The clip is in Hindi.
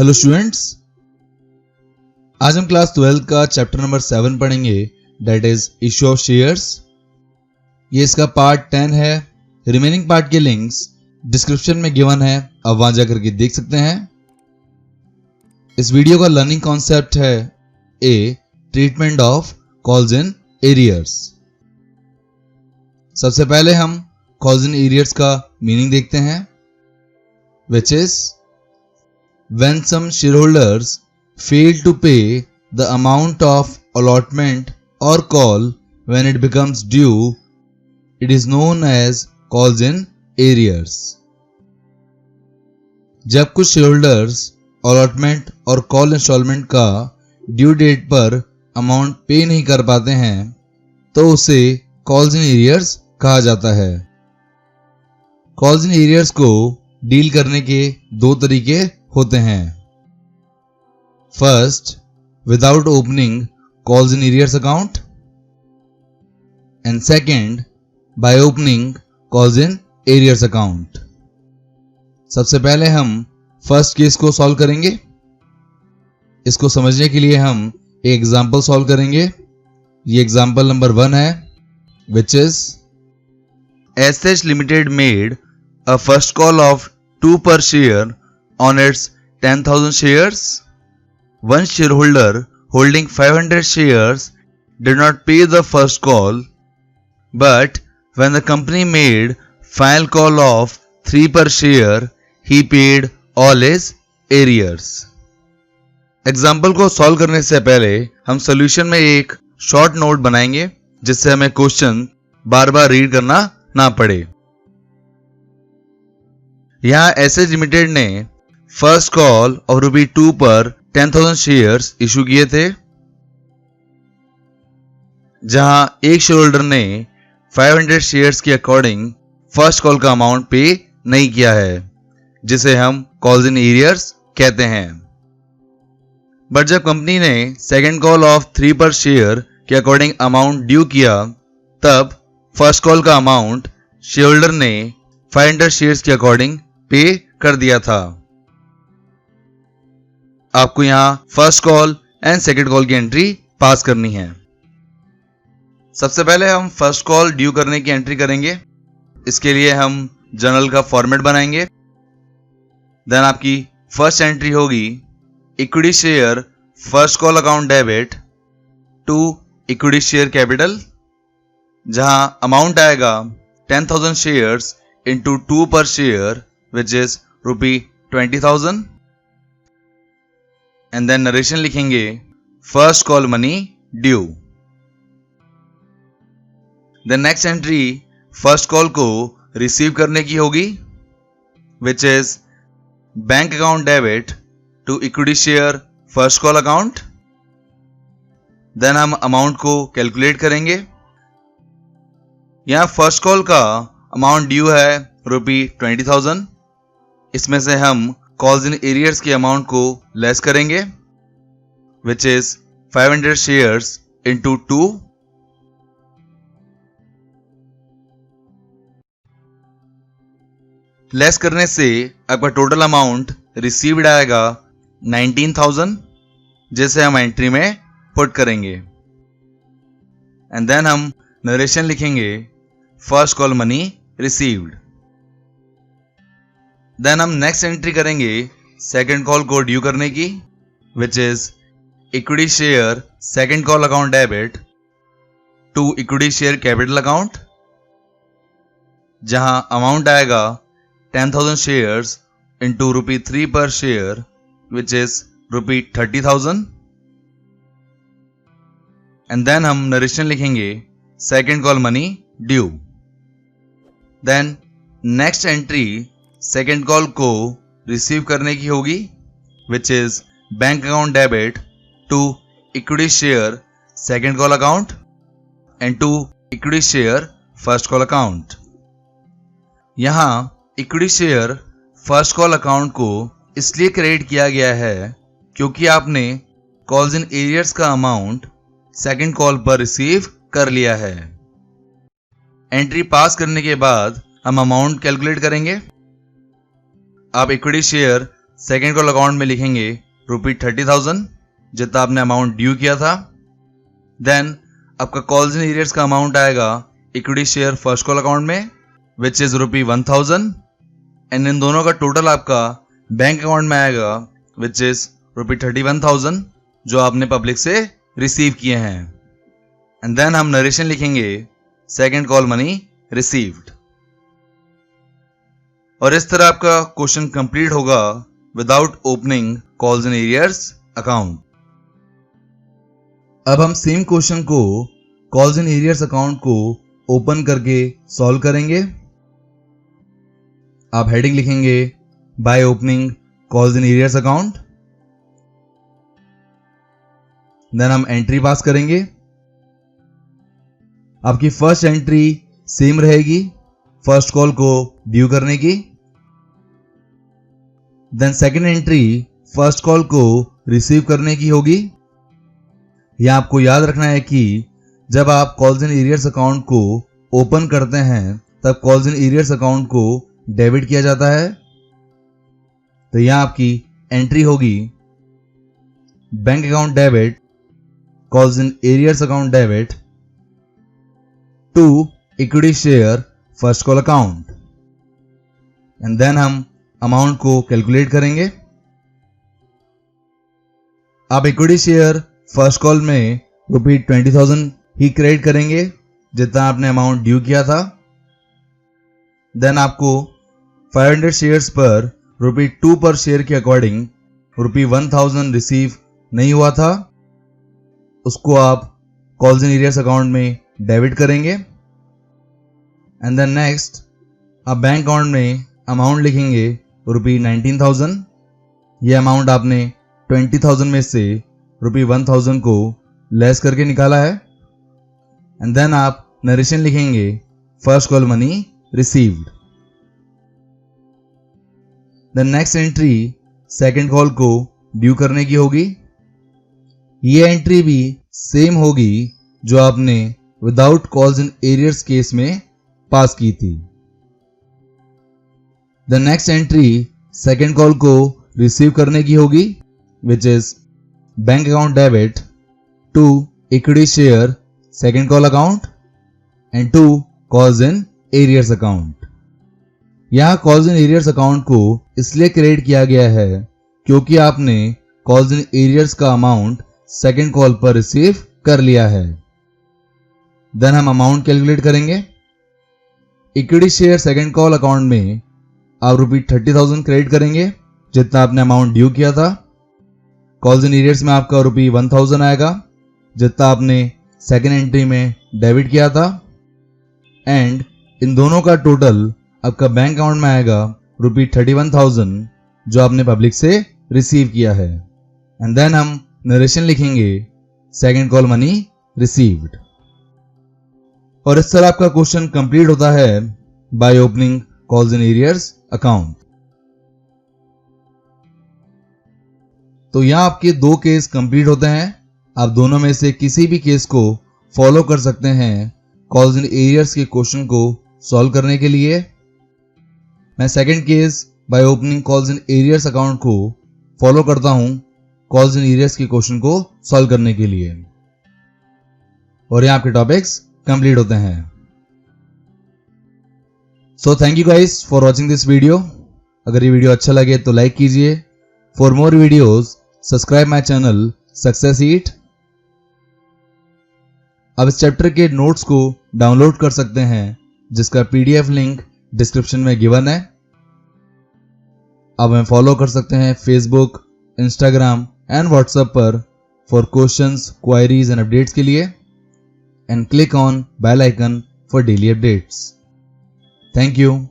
हेलो स्टूडेंट्स, आज हम क्लास 12 का चैप्टर नंबर 7 पढ़ेंगे, that is issue of shares. ये इसका पार्ट 10 है। रिमेनिंग पार्ट के लिंक्स डिस्क्रिप्शन में गिवन है, आप वहां जाकर के देख सकते हैं। इस वीडियो का लर्निंग कॉन्सेप्ट है a treatment of calls in arrears. सबसे पहले हम कॉल्स इन एरियर्स का मीनिंग देखते हैं, which is when some shareholders fail to pay the amount of allotment or call when it becomes due, it is known as calls in arrears. जब कुछ शेयरहोल्डर्स अलॉटमेंट और कॉल इंस्टॉलमेंट का ड्यू डेट पर अमाउंट पे नहीं कर पाते हैं तो उसे कॉल्स इन एरियर्स कहा जाता है। कॉल्स इन एरियर्स को डील करने के दो तरीके होते हैं। First, without opening calls in arrears account, and second, bye opening calls in arrears account. सबसे पहले हम फर्स्ट केस को सॉल्व करेंगे। इसको समझने के लिए हम एक एग्जांपल सॉल्व करेंगे। ये एग्जांपल नंबर 1 है, which is SH limited made a first call of 2 per share on its 10,000 shares. One shareholder holding 500 shares did not pay the first call, but when the company made final call of 3 per share, he paid all his arrears. Example को सॉल्व करने से पहले हम सॉल्यूशन में एक शॉर्ट नोट बनाएंगे जिससे हमें क्वेश्चन बार बार रीड करना ना पड़े। यहां एसएच लिमिटेड ने फर्स्ट कॉल ऑफ ₹2 पर 10,000 शेयर्स इशू किए थे, जहां एक शेयर होल्डर ने 500 शेयर्स के अकॉर्डिंग फर्स्ट कॉल का अमाउंट पे नहीं किया है, जिसे हम कॉल्स इन एरियर्स कहते हैं। बट जब कंपनी ने सेकेंड कॉल ऑफ 3 पर शेयर के अकॉर्डिंग अमाउंट ड्यू किया, तब फर्स्ट कॉल का अमाउंट शेयर होल्डर ने 500 शेयर्स के अकॉर्डिंग पे कर दिया था। आपको यहां first call and second call की एंट्री पास करनी है। सबसे पहले हम फर्स्ट कॉल ड्यू करने की एंट्री करेंगे। इसके लिए हम जर्नल का फॉर्मेट बनाएंगे। देन आपकी फर्स्ट एंट्री होगी equity share first call account debit to equity share capital, जहां अमाउंट आएगा 10,000 shares into 2 per share, which is ₹20,000, and then narration लिखेंगे first call money due. Then next entry first call को रिसीव करने की होगी, which is bank account debit to equity share first call account. Then हम अमाउंट को कैलकुलेट करेंगे। यहां फर्स्ट कॉल का अमाउंट ड्यू है ₹20,000। इसमें से हम कॉल्स इन एरियर्स के अमाउंट को लेस करेंगे, which is 500 shares into 2। Less करने से आपका टोटल अमाउंट रिसीव्ड आएगा 19,000, जिसे हम एंट्री में पुट करेंगे। एंड देन हम नरेशन लिखेंगे first call money received. Then हम नेक्स्ट एंट्री करेंगे सेकेंड कॉल को ड्यू करने की, which is equity share second call account debit to equity share capital account, जहां अमाउंट आएगा 10,000 शेयर्स इंटू ₹3 पर share, which is ₹30,000। And then हम नरेशन लिखेंगे second call money due. Then next entry second call को रिसीव करने की होगी, which is bank account debit to equity share second call account and to equity share first call account. यहां equity share first call account को इसलिए क्रेडिट किया गया है क्योंकि आपने कॉल्स इन एरियर्स का अमाउंट सेकेंड कॉल पर रिसीव कर लिया है। एंट्री पास करने के बाद हम अमाउंट कैलकुलेट करेंगे। आप equity share second call account में लिखेंगे ₹30,000 जितना आपने अमाउंट ड्यू किया था। देन आपका कॉल्स इन एरियर्स का अमाउंट आएगा equity share first call account में विच इज ₹1,000 एंड इन दोनों का टोटल आपका बैंक अकाउंट में आएगा विच इज ₹31,000 जो आपने पब्लिक से रिसीव किए हैं। एंड देन हम नरेशन लिखेंगे सेकेंड कॉल मनी रिसीव्ड। और इस तरह आपका क्वेश्चन कंप्लीट होगा without opening calls in arrears account. अब हम सेम क्वेश्चन को कॉल्स इन एरियर्स अकाउंट को ओपन करके सॉल्व करेंगे। आप हेडिंग लिखेंगे by opening calls in arrears account. Then हम एंट्री पास करेंगे। आपकी फर्स्ट एंट्री सेम रहेगी फर्स्ट कॉल को ड्यू करने की। Then second entry first call को रिसीव करने की होगी। यह आपको याद रखना है कि जब आप कॉल्स इन एरियर्स अकाउंट को ओपन करते हैं तब कॉल्स इन एरियर्स अकाउंट को डेबिट किया जाता है। तो यहां आपकी एंट्री होगी bank account debit calls in arrears account debit to equity share first call account. And then हम अमाउंट को कैलकुलेट करेंगे। आप इक्विटी शेयर फर्स्ट कॉल में ₹20,000 ही क्रेडिट करेंगे जितना आपने अमाउंट ड्यू किया था। देन आपको 500 शेयर्स पर ₹2 पर शेयर के अकॉर्डिंग ₹1,000 रिसीव नहीं हुआ था, उसको आप कॉल्स इन एरियर्स अकाउंट में डेबिट करेंगे। एंड देन नेक्स्ट आप बैंक अकाउंट में अमाउंट लिखेंगे ₹19,000। यह अमाउंट आपने 20,000 में से ₹1,000 को लेस करके निकाला है। एंड देन आप नरेशन लिखेंगे first call money received. Then next entry second call को ड्यू करने की होगी। ये एंट्री भी सेम होगी जो आपने without calls in arrears case में पास की थी। The next entry second call को रिसीव करने की होगी which is bank account debit to equity share second call account and to calls in arrears account. यहां कॉल्स इन एरियर्स अकाउंट को इसलिए क्रिएट किया गया है क्योंकि आपने कॉल्स इन एरियर्स का अमाउंट सेकेंड कॉल पर रिसीव कर लिया है। देन हम अमाउंट कैलकुलेट करेंगे। Equity share second call account में आप ₹30,000 क्रेडिट करेंगे जितना आपने अमाउंट ड्यू किया था। कॉल्स इन एरियर्स में आपका ₹1,000 आएगा जितना आपने सेकेंड एंट्री में डेबिट किया था। एंड इन दोनों का टोटल आपका बैंक अकाउंट में आएगा ₹31,000 जो आपने पब्लिक से रिसीव किया है। एंड देन हम नरेशन लिखेंगे सेकेंड कॉल मनी रिसीव्ड। और इस तरह आपका क्वेश्चन कंप्लीट होता है bye opening calls in arrears account. तो यहां आपके 2 केस कंप्लीट होते हैं। आप दोनों में से किसी भी केस को फॉलो कर सकते हैं कॉल्स इन एरियर्स के क्वेश्चन को सॉल्व करने के लिए। मैं second case by opening calls in arrears account को फॉलो करता हूं कॉल्स इन एरियर्स के क्वेश्चन को सॉल्व करने के लिए। और यहां आपके टॉपिक्स कंप्लीट होते हैं। So thank you guys for watching this video. अगर ये वीडियो अच्छा लगे तो लाइक कीजिए। For more videos subscribe my channel success eat. अब इस चैप्टर के नोट्स को डाउनलोड कर सकते हैं जिसका पीडीएफ लिंक डिस्क्रिप्शन में गिवन है। अब हमें फॉलो कर सकते हैं फेसबुक, इंस्टाग्राम एंड व्हाट्सएप पर for questions, queries and updates के लिए। And click on bell icon for daily updates. Thank you.